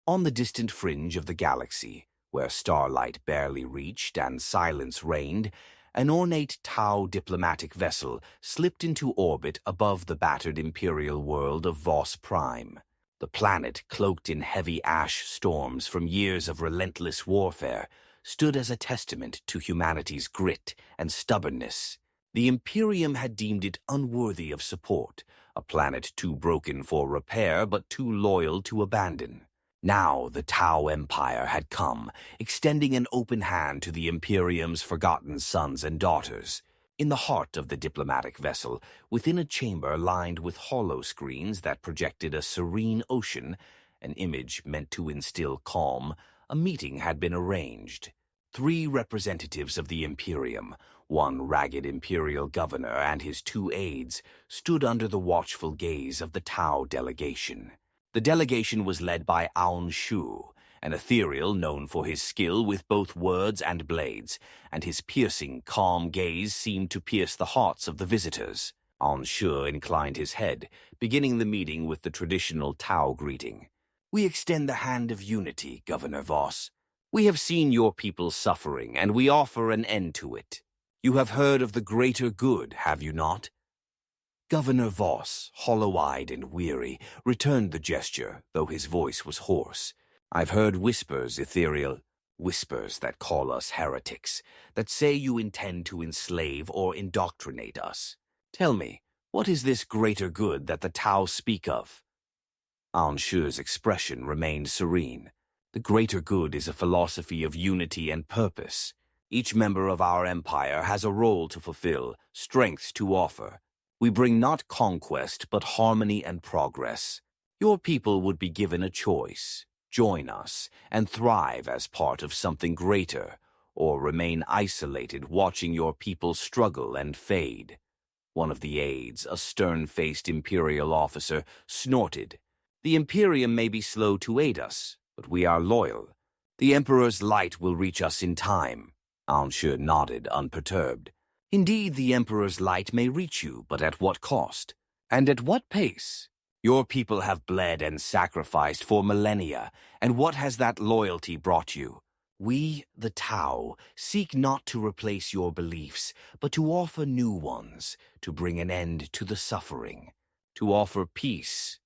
On the distant fringe of the galaxy, where starlight barely reached and silence reigned, an ornate Tau diplomatic vessel slipped into orbit above the battered Imperial world of Voss Prime. The planet, cloaked in heavy ash storms from years of relentless warfare, stood as a testament to humanity's grit and stubbornness. The Imperium had deemed it unworthy of support, a planet too broken for repair but too loyal to abandon. Now the Tau Empire had come, extending an open hand to the Imperium's forgotten sons and daughters. In the heart of the diplomatic vessel, within a chamber lined with hollow screens that projected a serene ocean, an image meant to instill calm, a meeting had been arranged. 3 representatives of the Imperium, one ragged Imperial governor and his 2 aides, stood under the watchful gaze of the Tau delegation. The delegation was led by Aun'Shi, an Ethereal known for his skill with both words and blades, and his piercing, calm gaze seemed to pierce the hearts of the visitors. Aun'Shi inclined his head, beginning the meeting with the traditional Tau greeting. "We extend the hand of unity, Governor Voss. We have seen your people suffering, and we offer an end to it. You have heard of the greater good, have you not?" Governor Voss, hollow-eyed and weary, returned the gesture, though his voice was hoarse. "I've heard whispers, Ethereal, whispers that call us heretics, that say you intend to enslave or indoctrinate us. Tell me, what is this greater good that the Tau speak of?" Aun'Shi's expression remained serene. "The greater good is a philosophy of unity and purpose. Each member of our empire has a role to fulfill, strengths to offer. We bring not conquest, but harmony and progress. Your people would be given a choice. Join us and thrive as part of something greater, or remain isolated watching your people struggle and fade." One of the aides, a stern-faced Imperial officer, snorted. "The Imperium may be slow to aid us, but we are loyal. The Emperor's light will reach us in time." Aun'Shi nodded, unperturbed. "Indeed, the Emperor's light may reach you, but at what cost? And at what pace? Your people have bled and sacrificed for millennia, and what has that loyalty brought you? We, the Tau, seek not to replace your beliefs, but to offer new ones, to bring an end to the suffering, to offer peace."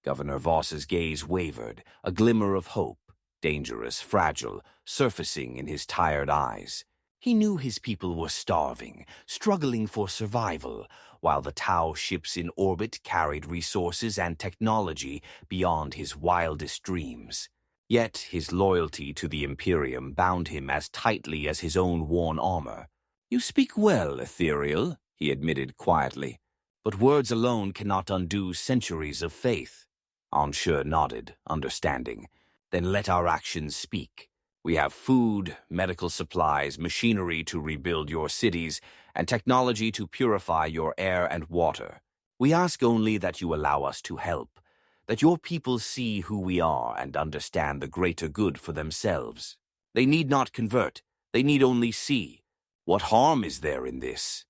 Governor Voss's gaze wavered, a glimmer of hope, dangerous, fragile, surfacing in his tired eyes. He knew his people were starving, struggling for survival, while the Tau ships in orbit carried resources and technology beyond his wildest dreams. Yet his loyalty to the Imperium bound him as tightly as his own worn armor. "You speak well, Ethereal," he admitted quietly, "but words alone cannot undo centuries of faith." Aun'Shi nodded, understanding. "Then let our actions speak. We have food, medical supplies, machinery to rebuild your cities, and technology to purify your air and water. We ask only that you allow us to help, that your people see who we are and understand the greater good for themselves. They need not convert, they need only see. What harm is there in this?"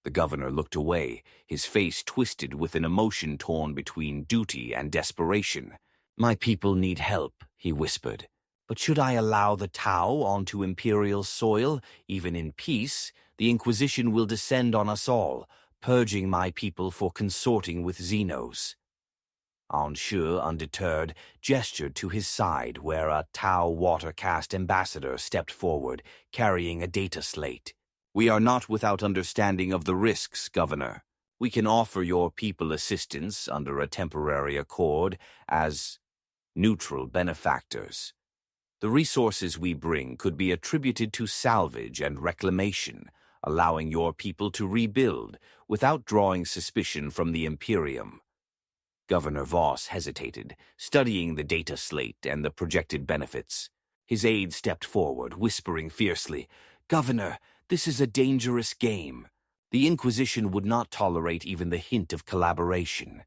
The governor looked away, his face twisted with an emotion torn between duty and desperation. "My people need help," he whispered. "But should I allow the Tau onto Imperial soil, even in peace, the Inquisition will descend on us all, purging my people for consorting with Xenos." Aun'Shi, undeterred, gestured to his side where a Tau water-caste ambassador stepped forward, carrying a data slate. "We are not without understanding of the risks, Governor. We can offer your people assistance under a temporary accord as neutral benefactors. The resources we bring could be attributed to salvage and reclamation, allowing your people to rebuild without drawing suspicion from the Imperium." Governor Voss hesitated, studying the data slate and the projected benefits. His aide stepped forward, whispering fiercely, "Governor, this is a dangerous game. The Inquisition would not tolerate even the hint of collaboration."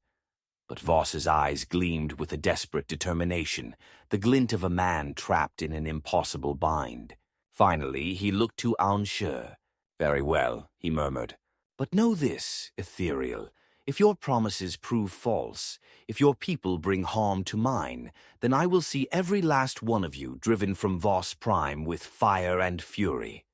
But Voss's eyes gleamed with a desperate determination, the glint of a man trapped in an impossible bind. Finally, he looked to Aun'Shi. "Very well," he murmured. "But know this, Ethereal. If your promises prove false, if your people bring harm to mine, then I will see every last one of you driven from Voss Prime with fire and fury."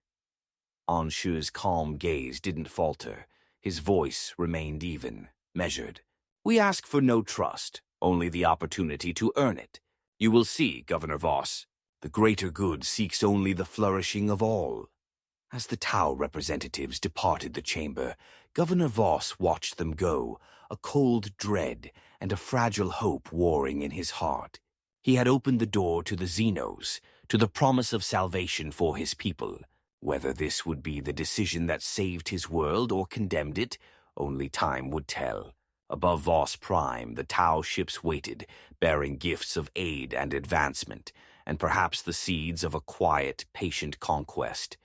Aun'Shi's calm gaze didn't falter. His voice remained even, measured. "We ask for no trust, only the opportunity to earn it. You will see, Governor Voss. The greater good seeks only the flourishing of all." As the Tau representatives departed the chamber, Governor Voss watched them go, a cold dread and a fragile hope warring in his heart. He had opened the door to the Xenos, to the promise of salvation for his people. Whether this would be the decision that saved his world or condemned it, only time would tell. Above Voss Prime, the Tau ships waited, bearing gifts of aid and advancement, and perhaps the seeds of a quiet, patient conquest.